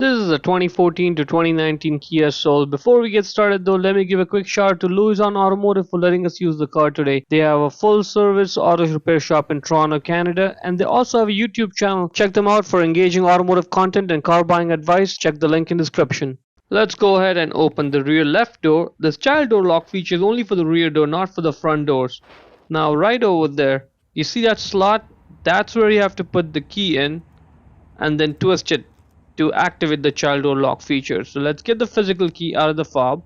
This is a 2014 to 2019 Kia Soul. Before we get started though, let me give a quick shout out to Louis on Automotive for letting us use the car today. They have a full service auto repair shop in Toronto, Canada, and they also have a YouTube channel. Check them out for engaging automotive content and car buying advice. Check the link in description. Let's go ahead and open the rear left door. This child door lock feature is only for the rear door, not for the front doors. Now right over there, you see that slot? That's where you have to put the key in and then twist it to activate the child door lock feature. So let's get the physical key out of the fob,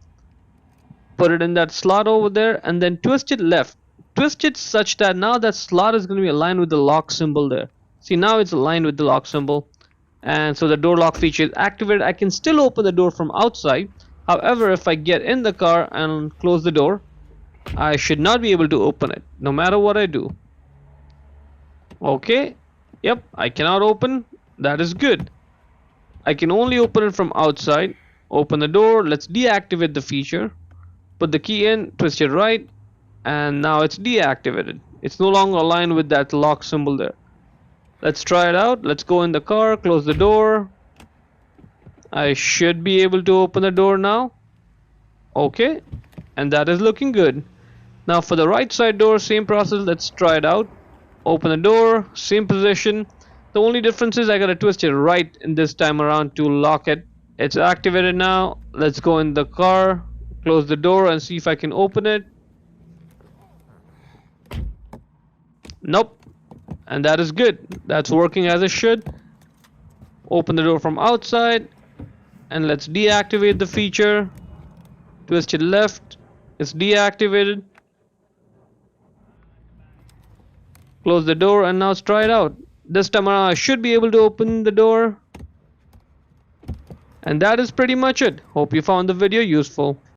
put it in that slot over there, and then twist it left. Twist it such that now that slot is going to be aligned with the lock symbol there. See, now it's aligned with the lock symbol, and so the door lock feature is activated. I can still open the door from outside. However, if I get in the car and close the door, I should not be able to open it no matter what I do. Okay, yep, I cannot open. That is good. I can only open it from outside. Open the door. Let's deactivate the feature. Put the key in, twist it right, and now it's deactivated. It's no longer aligned with that lock symbol there. Let's try it out. Let's go in the car, close the door. I should be able to open the door now. Okay, and that is looking good. Now for the right side door, same process. Let's try it out. Open the door, same position. The only difference is I gotta twist it right in this time around to lock it. It's activated now. Let's go in the car, close the door, and see if I can open it. Nope. And that is good. That's working as it should. Open the door from outside, and let's deactivate the feature. Twist it left. It's deactivated. Close the door, and now let's try it out. This time around I should be able to open the door. And that is pretty much it. Hope you found the video useful.